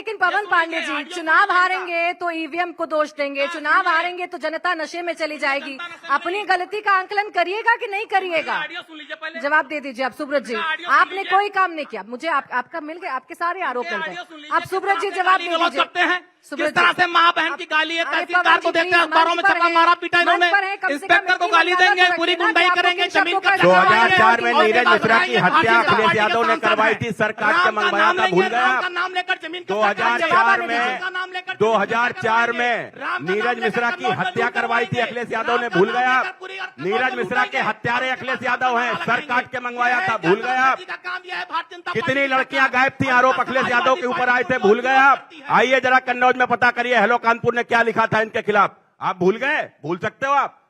लेकिन पवन पांडे जी, चुनाव हारेंगे तो ईवीएम को दोष देंगे, चुनाव हारेंगे तो जनता नशे में चली जाएगी। अपनी गलती का आंकलन करिएगा कि नहीं करिएगा? जवाब दे दीजिए आप सुब्रत जी। आपने कोई काम नहीं किया, मुझे आपका मिल गया, आपके सारे आरोप मिल गए। आप सुब्रत जी जवाब दे दीजिए। किस तरह से माँ बहन की गाली है, तहसीलदार को देखते हैं अखबारों में छपा, मारा पीटा इन्होंने, इंस्पेक्टर को गाली देंगे, पूरी गुंडाई करेंगे, जमीन का 2004 में नीरज मिश्रा की हत्या अखिलेश यादव ने करवाई थी, सर काट के मंगवाया था, भूल गया? नाम लेकर जमीन 2004 में नीरज मिश्रा की हत्या करवाई थी अखिलेश यादव ने, भूल गया? नीरज मिश्रा के हत्यारे अखिलेश यादव हैं, सर काट के मंगवाया था, भूल गया? कितनी लड़कियां गायब थी, आरोप अखिलेश यादव के ऊपर आए थे, भूल गया? आइए जरा कन्नौज में पता करिए हेलो कानपुर ने क्या लिखा था इनके खिलाफ। आप भूल गए? भूल सकते हो आप?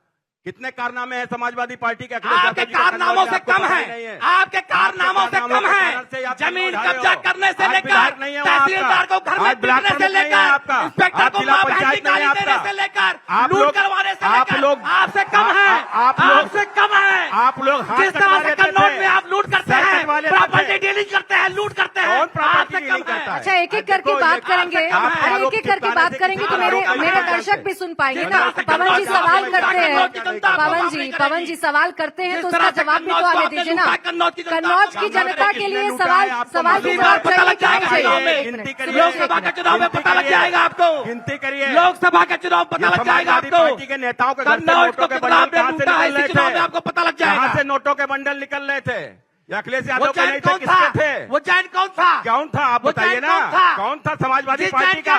कितने कारनामे हैं समाजवादी पार्टी के? आपके कारनामों से कम है, आपके कारनामों से कम है। जमीन कब्जा करने से लेकर तहसीलदार को घर में पीटने से लेकर इंस्पेक्टर को मां बहन की गाली देने से लेकर लूट करवाने से लेकर आपसे कम है, आपसे कम है। आप लोग जिस तरह से कन्नौज में आप लूट करते हैं, प्रॉपर्टी डीलिंग करते हैं, लूट करते हैं, आपसे कम है। अच्छा, एक एक करके बात करेंगे, अरे एक एक करके बात करेंगे तो मेरे दर्शक भी सुन पाएंगे ना। पवन जी सवाल करते हैं, पवन जी सवाल करते हैं तो उसका जवाब भी तो आने दीजिए ना। कन्नौज की जनता के लिए सवाल की जवाब पता लग जाएगा, लोकसभा का चुनाव में पता लग जाएगा आपको, गिनती करिए, लोकसभा का चुनाव पता लग जाएगा आपको। पार्टी के नेताओं के कन्नौज को कितना चुनाव में आपको पता लग जाएगा। कहां से नोटों के बंडल निकल रहे थे? या अखिलेश यादव के नहीं थे, किसके थे? वो जैन कौन था? कौन था आप बताइए ना? कौन था समाजवादी पार्टी का?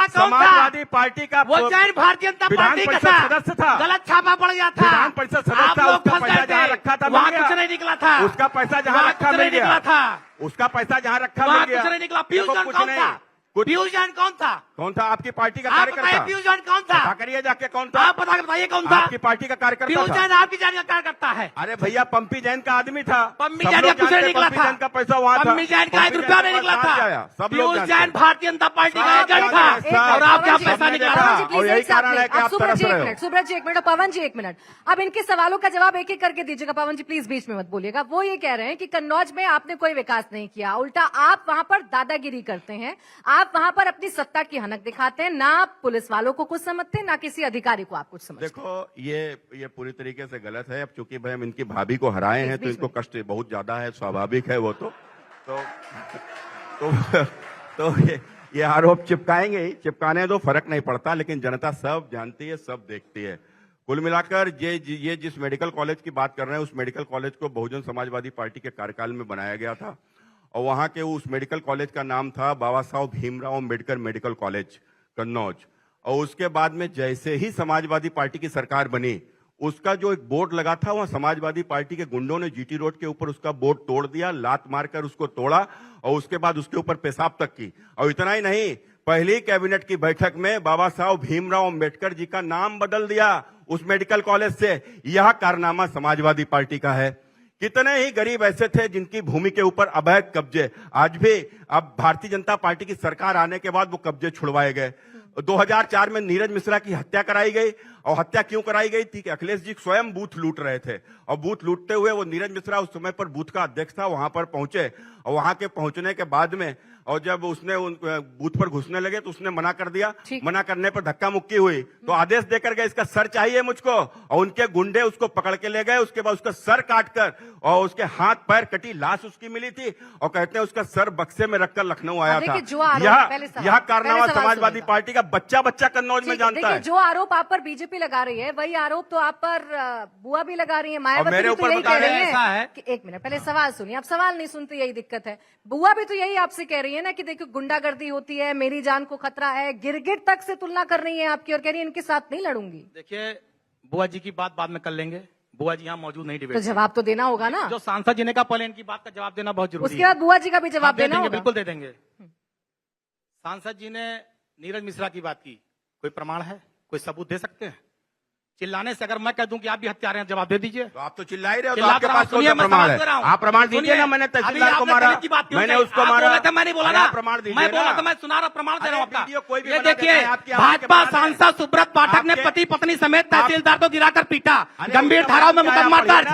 समाजवादी पार्टी का वो जैन भारतीय जनता पार्टी का सदस्य था, गलत छापा पड़ गया था, विधान परिषद सदस्य था, उसका पैसा जहाँ रखा था वहाँ कुछ नहीं निकला था, उसका पैसा जहाँ रखा मिल गया था, उसका पैसा जहाँ रखा मिल गया, कुछ नहीं निकला। पीयूष जैन कौन था? पीयूष जैन कौन था? कौन था आपकी पार्टी का कार्यकर्ता? पीयूष जैन कौन था? पता करिए जाके कौन था, आप पता बताइए कौन था? आपकी पार्टी का कार्यकर्ता पीयूष जैन आपकी जान का कार्यकर्ता है। अरे भैया पंपी जैन का आदमी था, पंपी जैन का कुछ नहीं निकला था, का पैसा वहाँ था, पंपी जैन का 1 रुपया नहीं निकला था। पीयूष जैन भारतीय जनता पार्टी का एजेंट था और आपका पैसा निकला था। और यही कारण है कि आप तरस रहे हो। सुब्रत जी 1 मिनट, पवन जी 1 मिनट। अब इनके सवालों का जवाब एक एक करके दीजिएगा। पवन जी प्लीज बीच में मत बोलिएगा। वो ये कह रहे हैं कि कन्नौज में आपने कोई विकास नहीं किया, उल्टा आप वहां पर दादागिरी करते हैं, आप वहां पर अपनी सत्ता की हनक दिखाते हैं, ना पुलिस वालों को कुछ समझते, ना किसी अधिकारी को आप कुछ समझते। देखो ये पूरी तरीके से गलत है। अब चूंकि भाई हम इनकी भाभी को हराए हैं तो इनको कष्ट बहुत ज्यादा है, स्वाभाविक है वो तो ये आरोप चिपकाएंगे ही, चिपकाने दो, फर्क नहीं पड़ता। लेकिन जनता सब जानती है, सब देखती है। कुल मिलाकर ये जिस मेडिकल कॉलेज की बात कर रहे हैं, उस मेडिकल कॉलेज को बहुजन समाजवादी पार्टी के कार्यकाल में बनाया गया था और वहां के उस मेडिकल कॉलेज का नाम था बाबा साहब भीमराव अम्बेडकर मेडिकल कॉलेज कन्नौज। और उसके बाद में जैसे ही समाजवादी पार्टी की सरकार बनी, उसका जो एक बोर्ड लगा था, वहां समाजवादी पार्टी के गुंडों ने जीटी रोड के ऊपर उसका बोर्ड तोड़ दिया, लात मारकर उसको तोड़ा और उसके बाद उसके ऊपर पेशाब तक की। और इतना ही नहीं, पहली कैबिनेट की बैठक में बाबा साहब भीमराव अम्बेडकर जी का नाम बदल दिया उस मेडिकल कॉलेज से। यह कारनामा समाजवादी पार्टी का है। कितने ही गरीब ऐसे थे जिनकी भूमि के ऊपर अवैध कब्जे, आज भी अब भारतीय जनता पार्टी की सरकार आने के बाद वो कब्जे छुड़वाए गए। 2004 में नीरज मिश्रा की हत्या कराई गई। और हत्या क्यों कराई गई थी कि अखिलेश जी स्वयं बूथ लूट रहे थे और बूथ लूटते हुए वो नीरज मिश्रा उस समय पर बूथ का अध्यक्ष था, वहां पर पहुंचे और वहां के पहुंचने के बाद में और जब उसने उन बूथ पर घुसने लगे तो उसने मना कर दिया। मना करने पर धक्का मुक्की हुई तो आदेश देकर गए इसका सर चाहिए मुझको, और उनके गुंडे उसको पकड़ के ले गए। उसके बाद उसका सर काटकर और उसके हाथ पैर कटी लाश उसकी मिली थी और कहते हैं उसका सर बक्से में रखकर लखनऊ आया था। यह कारनामा समाजवादी पार्टी का बच्चा कन्नौज में जानता है। जो आरोप आप पर बीजेपी लगा रही है, वही आरोप तो आप पर बुआ भी लगा रही है, मायावती मेरे भी तो ऊपर यही कह रही है कि 1 मिनट पहले सवाल सुनिए। आप सवाल नहीं सुनते, यही दिक्कत है। बुआ भी तो यही आपसे कह रही है ना कि देखो गुंडागर्दी होती है, मेरी जान को खतरा है, गिरगिट तक से तुलना कर रही है आपकी और कह रही है इनके साथ नहीं लड़ूंगी। देखिए बुआ जी की बात बाद में कर लेंगे, बुआ जी यहाँ मौजूद नहीं डिबेट, तो जवाब तो देना होगा ना। जो सांसद जी ने कहा पहले इनकी बात का जवाब देना बहुत जरूरी है, उसके बाद बुआ जी का भी जवाब देना होगा। बिल्कुल दे देंगे। सांसद जी ने नीरज मिश्रा की बात की, कोई प्रमाण है, कोई सबूत दे सकते हैं? चिल्लाने से अगर मैं कह दूं कि आप भी हत्यारे हैं, जवाब दे दीजिए। तो आप तो चिल्ला ही रहे हो, तो आपके पास कौन सा प्रमाण है? आप प्रमाण दीजिए ना। मैंने तहसीलदार को मारा, मैंने उसको मारा, मैंने बोला ना प्रमाण दीजिए। मैं बोला तो मैं सुना रहा, प्रमाण दे रहा हूं आपका। ये देखिए देखिए, भाजपा सांसद सुब्रत पाठक ने पति पत्नी समेत तहसीलदार को गिराकर पीटा, गंभीर धाराओं में मुकदमा दर्ज,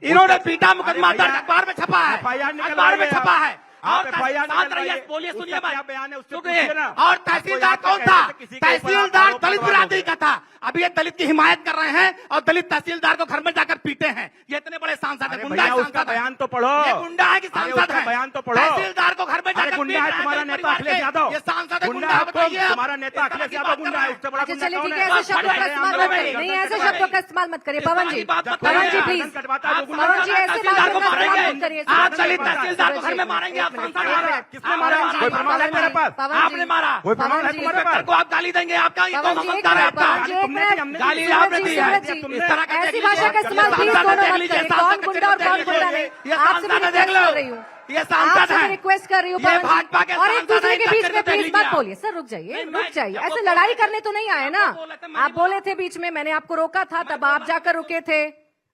इन्होंने पीटा, मुकदमा दर्ज, अखबार में छपा है, अखबार में छपा है। आप FIR शांत रहिए, बोलिए, उसका सुनिए क्या बात। बयान है उससे सुनिए। पूछिए ना। और आपको तहसीलदार यहाँ पे कौन कहते था? थे किसी के ऊपर तहसीलदार आरोप दलित लगा बिरादरी दो। का था। अभी ये दलित की हिमायत कर रहे हैं और दलित तहसीलदार को घर में जाकर पीटे हैं। ये इतने बड़े सांसद है, अरे गुंडा भैया है, उसका सांसद है। बयान तो पढ़ो। ये गुंडा है कि अरे सांसद उसका है? बयान तो पढ़ो। तहसीलदार को घर में अरे जाकर गुंडा पीट है रहा तुम्हारा दलित नेता परिवार अखिलेश के। यादव। ये सांसद है, गुंडा गुंडा है बताइए। तुम, तुम्हारा नेता इस तरह अखिलेश की यादव बात गुंडा कर है। रहे उससे बड़ा अच्छा गुंडा चलिए कौन ठीक है? है, ऐसे शब्दों का इस्तेमाल मत करिए, नहीं ऐसे शब्दों का इस्तेमाल मत करिए। पवन जी, पवन जी प्लीज, पवन जी ऐसे तहसीलदार को शब्दों का मारेंगे। इस्तेमाल मत करिए। आप दलित तहसीलदार को घर में मारेंगे, आप सांसद मारेंगे। किसने मारा? कोई प्रमाण है तेरे पास? आपने मारा। कोई प्रमाण है जी, तुम्हारे इंस्पेक्टर पास? को आप गाली देंगे, आपका ये कौन पवन जी, एक संस्कार है मिनट, आपका? पवन जी, एक तुमने दी, हमने मिनट, दी। गाली सूरज आपने जी, दी है। सूरज जी, इस तरह का ऐसी देख भाषा का लीजिए। इस्तेमाल ये प्लीज सांसद दोनों देख मत लीजिए, करिए। सांसद कौन का गुंडा और चरित्र कौन देख गुंडा लीजिए। नहीं, ये आपसे भी सांसद है, देख रिक्वेस्ट लो। कर रही हूँ, ये सांसद आपसे भी है। रिक्वेस्ट कर रही हूँ ये पवन भाजपा जी, के और एक सांसद दूसरे हैं, के इनका बीच में चरित्र देख प्लीज मत लीजिए। बोलिए। सर रुक जाइए, नहीं, रुक जाइए, मैं- ऐसे लड़ाई करने तो नहीं आए ना। आप बोले थे, मैं आप बोले थे बीच में, मैंने आपको रोका था, तब आप जाकर रुके थे।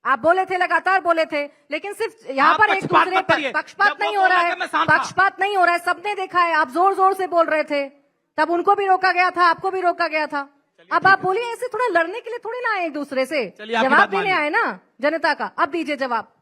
आप बोले थे, लगातार बोले थे, लेकिन सिर्फ यहाँ आप पर एक पक्षपात दूसरे मत करिए। पर पक्षपात जब वो नहीं हो रहा बोला है, था, मैं शांत था। पक्षपात नहीं हो रहा है, सबने देखा है। आप जोर जोर से बोल रहे थे, तब उनको भी रोका गया था, आपको भी रोका गया था। अब आप बोलिए, ऐसे थोड़ा लड़ने के लिए थोड़ी ना आए एक दूसरे से, चलिए, आपकी जवाब बात मान देने ली। आए ना जनता का। अब दीजिए जवाब।